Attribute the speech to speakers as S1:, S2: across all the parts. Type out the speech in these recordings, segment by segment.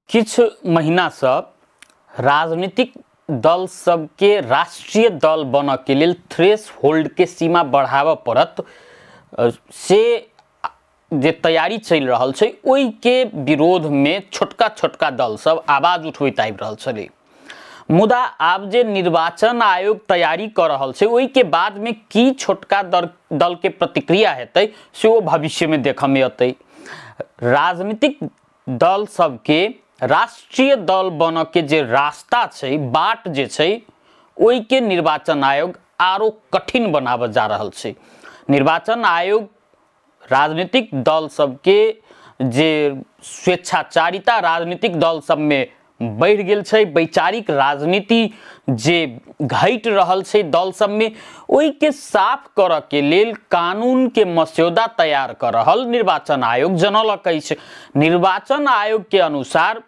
S1: किछ महीना से राजनीतिक दल सबके राष्ट्रीय दल बन के लिए थ्रेश होल्ड के सीमा बढ़ाव पड़त से जे तैयारी चल रहा है ओई के विरोध में छोटका छोटका दल सब आवाज उठबैत आबि रहल छलै। मुदा आब जे निर्वाचन आयोग तैयारी कर रहा है ओई के बाद में की छोटका दल के प्रतिक्रिया हेतै से ओ भविष्य में देख में अतै। राजनीतिक दल सबके राष्ट्रीय दल बन के जे रास्ता छै बाट जे छै ओई के निर्वाचन आयोग आरो कठिन बनाब जा रहल छै। निर्वाचन आयोग राजनीतिक दल सबके जे स्वेच्छाचारिता राजनीतिक दल सब में बढ़ गेल छै, वैचारिक राजनीति जे घटि रहल छै दल सब में ओई के साफ कर के लेल कानून के मसौदा तैयार कर रहल निर्वाचन आयोग जनौलक अछि। निर्वाचन आयोग के अनुसार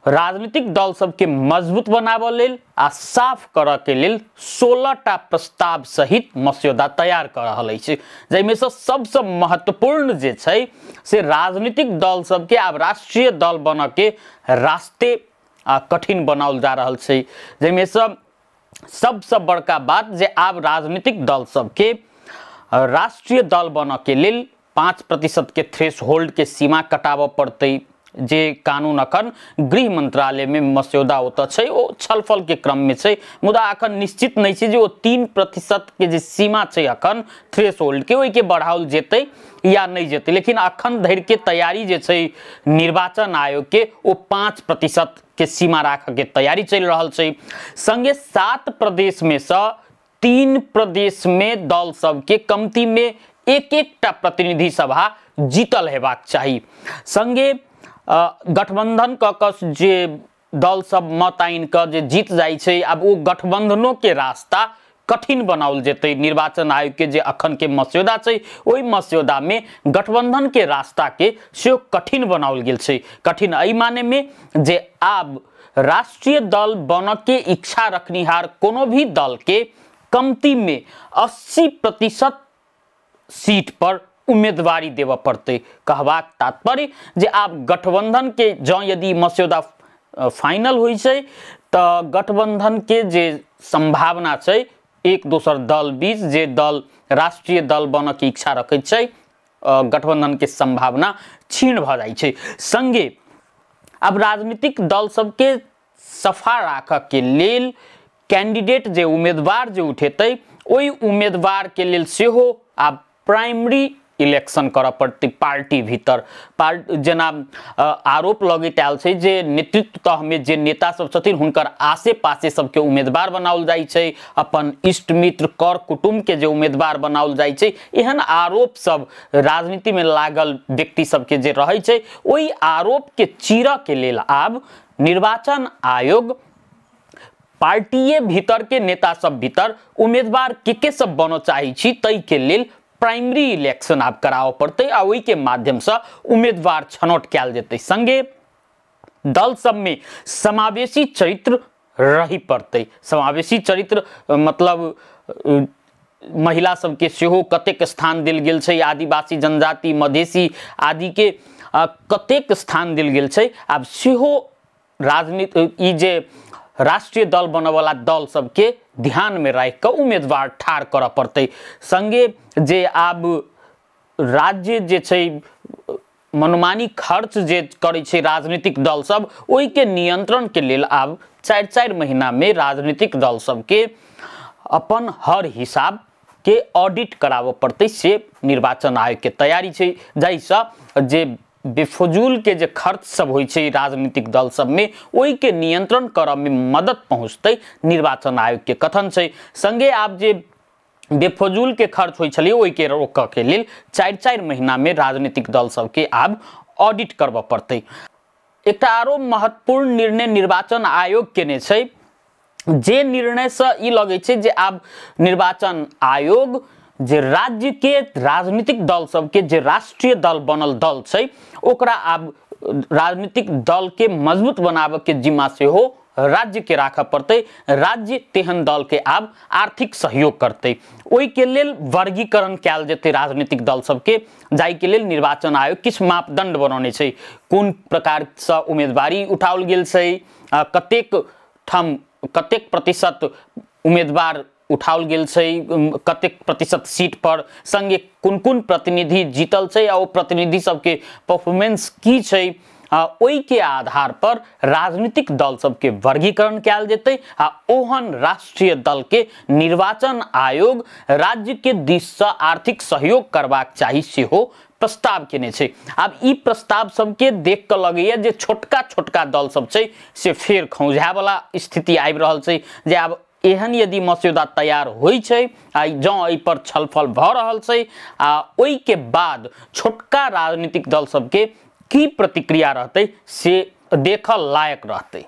S1: राजनीतिक दल सबके मजबूत बनाब लेल आ साफ कर के लेल 16टा प्रस्ताव सहित मसौदा तैयार कर रहल अछि, जाहिमे से सबसे महत्वपूर्ण जे छै से राजनीतिक दल सबके आब राष्ट्रीय दल बन के रास्ते कठिन बनाओल जा रहल छै। जाहिमे से सबसे बड़का बात जे आब राजनीतिक दल सबके राष्ट्रीय दल बन के लेल 5% के थ्रेश होल्ड के सीमा कटाब पड़तै। जे कानून अखन गृह मंत्रालय में मसौदा होता छै ओ छलफल के क्रम में छै, मुदा अखन निश्चित नहीं छै जे ओ 3% के जे सीमा छै अखन थ्रेश होल्ड के ओई के बढ़ाओल जेतै या नहीं जेतै। लेकिन अखन धरि के तैयारी जे छै निर्वाचन आयोग के ओ 5% के सीमा राख के तैयारी चल रहल छै। संगे 7 प्रदेश में से 3 प्रदेश में दल सबके कमती में एक-एकटा प्रतिनिधि सभा जीतल हेबाक चाही। संगे गठबंधन कस जे दल सब मत आइन क जे जीत जाय छै अब वो गठबंधनों के रास्ता कठिन बनाओल जेतै। निर्वाचन आयोग के जे अखन के मसौदा छै ओई मसौदा में गठबंधन के रास्ता के से कठिन बनाओल गेल छै। कठिन एहि माने में जे आब राष्ट्रीय दल बन के इच्छा रखनिहार कोनो भी दल के कमती में 80% सीट पर उम्मीदवारी देव पड़ते। कहबाक तात्पर्य जे आप गठबंधन के जो यदि मसौदा फाइनल हुई छै तो गठबंधन के जे संभावना छै एक दोसर दल बीच जे दल राष्ट्रीय दल बन के इच्छा रखैत छै गठबंधन के संभावना क्षीण भ जाय छै। संगे अब राजनीतिक दल सबके सफा राख के लेल कैंडिडेट जे उम्मीदवार जे उठेतै ओई उम्मीदवार के लेल सेहो आब प्राइमरी इलेक्शन कर पड़ते पार्टी भीतर। जेना आरोप लगैत आयल छै जे नेतृत्व तह में जे नेता सब छथिन हुनकर आसे पासे सबके उम्मीदवार बनाओल जाय छै, अपन इष्ट मित्र कर कुटुंब के जे उम्मीदवार बनाओल जाय छै। एहन आरोप सब राजनीति में लागल व्यक्ति सबके जे रहै छै ओई आरोप के चीर के लेल आब निर्वाचन आयोग पार्टीए भीतर के नेता सब भीतर उम्मीदवार के सब बनो चाही छी तै के लेल प्राइमरी इलेक्शन आप कराओ पड़ते आ ओई के माध्यम से उम्मीदवार छनौट कैल जेतै। संगे दल सब में समावेशी चरित्र रही पड़ते। समावेशी चरित्र मतलब महिला सबके सेहो कतेक स्थान दिल गेल छै, आदिवासी जनजाति मधेसी आदि के कतेक स्थान दिल गेल छै। आब सेहो राजनीति ई जे राष्ट्रीय दल बनवाला दल सबके ध्यान में राख के उम्मीदवार ठाड़ कर पड़ते। संगे जे आब राज्य जे छै मनमानी खर्च जे करे छै राजनीतिक दल सब ओई के नियंत्रण के लेल आब 4-4 महीना में राजनीतिक दल सबके अपन हर हिसाब के ऑडिट कराव पड़ते से निर्वाचन आयोग के तैयारी छै। जैसा जे बेफजूल के जे खर्च सब होय छै राजनीतिक दल सब में ओई के नियंत्रण करब में मदद पहुंचते निर्वाचन आयोग के कथन छै। संगे आप जे बेफजूल के खर्च होय छलै ओई के रोक के लेल 4-4 महीना में राजनीतिक दल सब के आब ऑडिट करब पड़ते। एकटा आरो महत्वपूर्ण निर्णय निर्वाचन आयोग केने छै जे निर्णय से ई लगे छै जे आब निर्वाचन आयोग जे राज्य के राजनीतिक दल सबके जे राष्ट्रीय दल बनल दल छै ओकरा आब राजनीतिक दल के मजबूत बनावे के जिम्मा से हो राज्य के राखऽ पड़तै, राज्य तेहन दल के आब आर्थिक सहयोग करतै। ओहि के लेल वर्गीकरण कयल जेतै राजनीतिक दल सबके, जाहि के लेल निर्वाचन आयोग किछु मापदंड बनौने छै, कोन प्रकार से उम्मीदवारी उठाओल गेल छै, कतेक प्रतिशत उम्मीदवार उठाओल गेल छै, कतेक प्रतिशत सीट पर, संगे कोन कोन प्रतिनिधि जीतल छै आ ओ प्रतिनिधि सबके परफॉर्मेंस की छै, ओहि के आधार पर राजनीतिक दल सबके वर्गीकरण कयल जेतै आ ओहन राष्ट्रीय दल के निर्वाचन आयोग राज्य के दिस से आर्थिक सहयोग करबाक चाही सेहो प्रस्ताव केने छै। आब ई प्रस्ताव सबके देख कऽ लगैया जे छोटका छोटका दल सब छै से फेर खौंझाए वाला स्थिति आबि रहल छै, जे आब एहन यदि मस्यौदा तैयार होइ छै आ जँ एहि पर छलफल भऽ रहल छै आ ओहि के बाद छोटका राजनीतिक दल सबके की प्रतिक्रिया रहतै से देखल लायक रहतै।